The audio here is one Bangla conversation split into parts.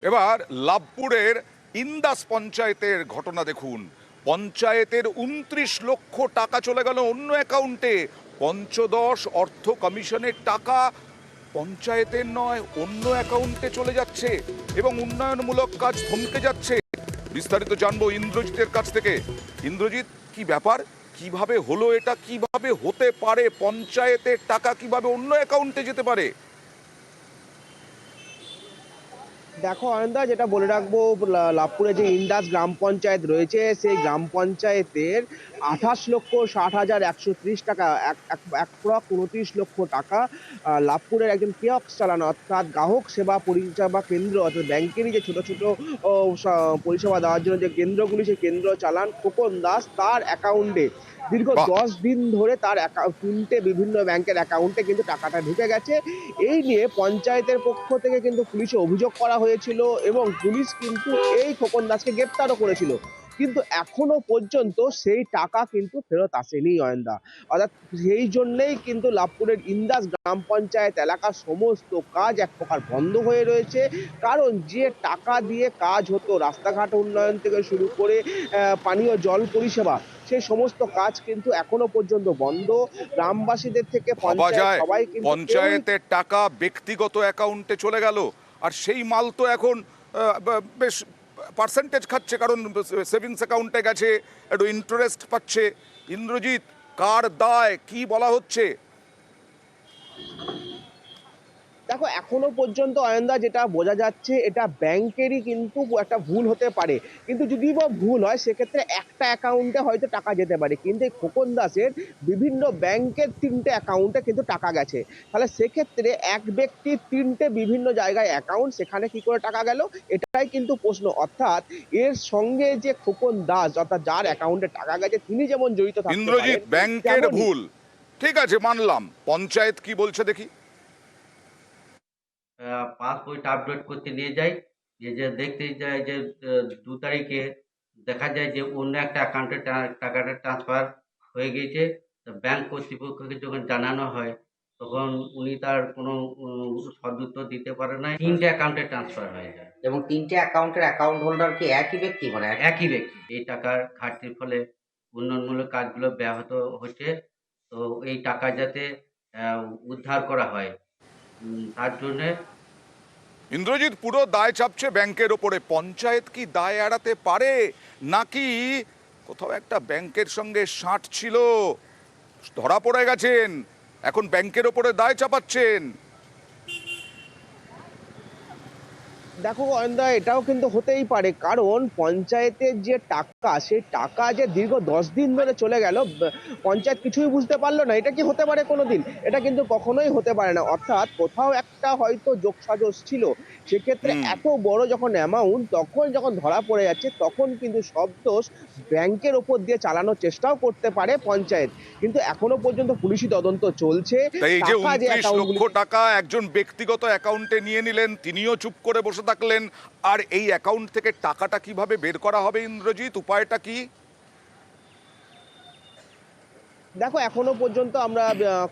এবার লাভপুরের ইন্দাস পঞ্চায়েতের ঘটনা দেখুন। পঞ্চায়েতের ২৯ লক্ষ টাকা চলে গেল অন্য অ্যাকাউন্টে। পঞ্চদশ অর্থ কমিশনের টাকা পঞ্চায়েতের নয় অন্য অ্যাকাউন্টে চলে যাচ্ছে এবং উন্নয়নমূলক কাজ থমকে যাচ্ছে। বিস্তারিত জানবো ইন্দ্রজিতের কাছ থেকে। ইন্দ্রজিৎ, কি ব্যাপার? কিভাবে হলো এটা? কিভাবে হতে পারে? পঞ্চায়েতের টাকা কিভাবে অন্য অ্যাকাউন্টে যেতে পারে? দেখো অয়নদা, যেটা বলে রাখবো, লাভপুরে যে ইন্দাস গ্রাম পঞ্চায়েত রয়েছে সেই গ্রাম পঞ্চায়েতের 28,60,130 টাকা, এক লক্ষ 29 লক্ষ টাকা লাভপুরের একজন কিয়স্ক চালানো অর্থাৎ গ্রাহক সেবা পরিষেবা কেন্দ্র, অর্থাৎ ব্যাংকেরই যে ছোট ছোট পরিষেবা দেওয়ার জন্য যে কেন্দ্রগুলি, সেই কেন্দ্র চালান খোকন দাস, তার অ্যাকাউন্টে দীর্ঘ বাহ। 10 দিন ধরে তার তিনটে বিভিন্ন ব্যাংকের অ্যাকাউন্টে কিন্তু টাকাটা ঢুকে গেছে। এই নিয়ে পঞ্চায়েতের পক্ষ থেকে কিন্তু পুলিশে অভিযোগ করা হয়েছিল এবং পুলিশ কিন্তু এই খোকন দাসকে গ্রেপ্তারও করেছিল। কিন্তু এখনো পর্যন্ত সেই টাকা কিন্তু ফেরত আসেনি অয়নদা। অর্থাৎ সেই জন্যেই কিন্তু লাভপুরের ইন্দাস গ্রাম পঞ্চায়েত এলাকার সমস্ত কাজ এক প্রকার বন্ধ হয়ে রয়েছে। কারণ যে টাকা দিয়ে কাজ হতো, রাস্তাঘাট উন্নয়ন থেকে শুরু করে পানীয় জল পরিষেবা, সেই সমস্ত কাজ কিন্তু এখনো পর্যন্ত বন্ধ। গ্রামবাসীদের থেকে ভাবা পঞ্চায়েত যায় সবাই কিন্তু কেউই। পঞ্চায়েতের টাকা ব্যক্তিগত অ্যাকাউন্টে চলে গেল, আর সেই মাল তো এখন বেশ পার্সেন্টেজ খাচ্ছে, কারণ সেভিংস অ্যাকাউন্টে গেছে, একটু ইন্টারেস্ট পাচ্ছে। ইন্দ্রজিৎ, কার দায়? কি বলা হচ্ছে? দেখো এখনো পর্যন্ত অয়নদা যেটা বোঝা যাচ্ছে, এটা ব্যাংকেরই কিন্তু একটা ভুল হতে পারে। কিন্তু যদি বা ভুল হয় সেক্ষেত্রে একটা অ্যাকাউন্টে হয়তো টাকা যেতে পারে, কিন্তু এই খোকন দাসের বিভিন্ন ব্যাংকের তিনটে অ্যাকাউন্টে কিন্তু টাকা গেছে। তাহলে সেক্ষেত্রে এক ব্যক্তির তিনটে বিভিন্ন জায়গায় অ্যাকাউন্ট, সেখানে কি করে টাকা গেল, এটাই কিন্তু প্রশ্ন। অর্থাৎ এর সঙ্গে যে খোকন দাস, অর্থাৎ যার অ্যাকাউন্টে টাকা গেছে, তিনি যেমন জড়িত থাকতে ইন্দ্রজিৎ, পারেন, ব্যাংকের তেমনই। ভুল ঠিক আছে, মানলাম। পঞ্চায়েত কি বলছে দেখি। পাসবইটা আপডেট করতে নিয়ে যাই, যে দেখতে যাই যে ২ তারিখে দেখা যায় যে অন্য একটা অ্যাকাউন্টে টাকাটা ট্রান্সফার হয়ে গিয়েছে। তো ব্যাংক কর্তৃপক্ষকে যখন জানানো হয়, তখন উনি তার কোনো সদুত্তর দিতে পারে নাই। ৩ টে অ্যাকাউন্টে ট্রান্সফার হয়ে যায়। এবং ৩ টে অ্যাকাউন্টের অ্যাকাউন্ট হোল্ডার কি একই ব্যক্তি? মানে একই ব্যক্তি। এই টাকার ঘাটতির ফলে উন্নয়নমূলক কাজগুলো ব্যাহত হচ্ছে। তো এই টাকা যাতে অ্যা উদ্ধার করা হয়, তার জন্যে ইন্দ্রজিৎ, পুরো দায় চাপছে ব্যাংকের ওপরে। পঞ্চায়েত কি দায় এড়াতে পারে, নাকি কোথাও একটা ব্যাংকের সঙ্গে সাঁট ছিল, ধরা পড়ে গেছেন, এখন ব্যাংকের ওপরে দায় চাপাচ্ছেন? দেখো অয়নদা, এটাও কিন্তু হতেই পারে, কারণ পঞ্চায়েতের যে টাকা, সেই টাকা যে দীর্ঘ 10 দিন ধরে চলে গেল, পঞ্চায়েত কিছুই বুঝতে পারলো না। এটা কি হতে পারে কোনোদিন? এটা কিন্তু কখনোই হতে পারে না। অর্থাৎ কোথাও একটা হয়তো যোগসাজশ ছিল। সেক্ষেত্রে হুম। এত বড় যখন অ্যামাউন্ট, তখন যখন ধরা পড়ে যাচ্ছে, তখন কিন্তু সব দোষ ব্যাংকের ওপর দিয়ে চালানোর চেষ্টাও করতে পারে পঞ্চায়েত। কিন্তু এখনো পর্যন্ত পুলিশি তদন্ত চলছে। তাই এই যে টাকা যে ২৯ লক্ষ অ্যাকাউন্টগুলি। টাকা একজন ব্যক্তিগত অ্যাকাউন্টে নিয়ে নিলেন, তিনিও চুপ করে বসে থাকলেন, আর এই অ্যাকাউন্ট থেকে টাকাটা কিভাবে বের করা হবে ইন্দ্রজিৎ? উপায়টা কি? দেখো এখনো পর্যন্ত আমরা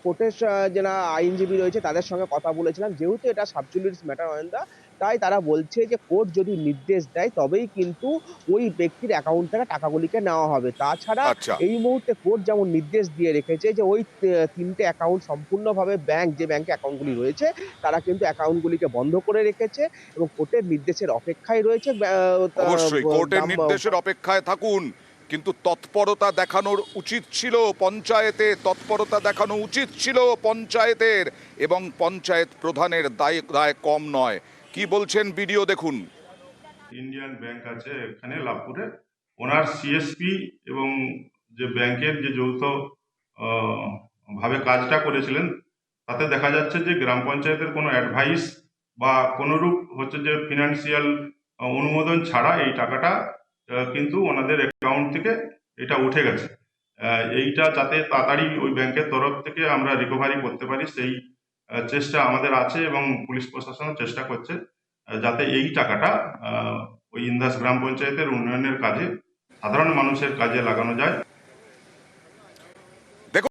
কোর্টের যারা আইনজীবী রয়েছে তাদের সঙ্গে কথা বলেছিলাম। যেহেতু এটা সাবজুডিস ম্যাটার অয়নদা, তাই তারা বলছে যে কোর্ট যদি নির্দেশ দেয় তবেই কিন্তু ওই ব্যক্তির অ্যাকাউন্ট থেকে টাকাগুলিকে নেওয়া হবে। তাছাড়া আচ্ছা। এই মুহূর্তে কোর্ট যেমন নির্দেশ দিয়ে রেখেছে যে ওই তিনটে অ্যাকাউন্ট সম্পূর্ণভাবে ব্যাংক, যে ব্যাংকে অ্যাকাউন্টগুলি রয়েছে, তারা কিন্তু অ্যাকাউন্টগুলিকে বন্ধ করে রেখেছে এবং কোর্টের নির্দেশের অপেক্ষায় রয়েছে। অবশ্যই কোর্টের গ্রাম নির্দেশের অপেক্ষায় থাকুন, কিন্তু তৎপরতা দেখানোর উচিত ছিল পঞ্চায়েতে, তৎপরতা দেখানো উচিত ছিল পঞ্চায়েতের, এবং পঞ্চায়েত প্রধানের দায় দায় কম নয়। কি বলছেন ভিডিও দেখুন। ইন্ডিয়ান ব্যাংক আছে এখানে লাভপুরে, ওনার সিএসপি এবং যে ব্যাংকের যে যৌথ আহ, ভাবে কাজটা করেছিলেন, তাতে দেখা যাচ্ছে যে গ্রাম পঞ্চায়েতের কোনো অ্যাডভাইস বা কোনোরূপ হচ্ছে যে ফিনান্সিয়াল অনুমোদন ছাড়া এই টাকাটা কিন্তু ওনাদের অ্যাকাউন্ট থেকে এটা উঠে গেছে। এইটা যাতে তাড়াতাড়ি ওই ব্যাংকের তরফ থেকে আমরা রিকভারি করতে পারি, সেই চেষ্টা আমাদের আছে এবং পুলিশ প্রশাসনও চেষ্টা করছে যাতে এই টাকাটা ওই ইন্দাস গ্রাম পঞ্চায়েতের উন্নয়নের কাজে, সাধারণ মানুষের কাজে লাগানো যায়।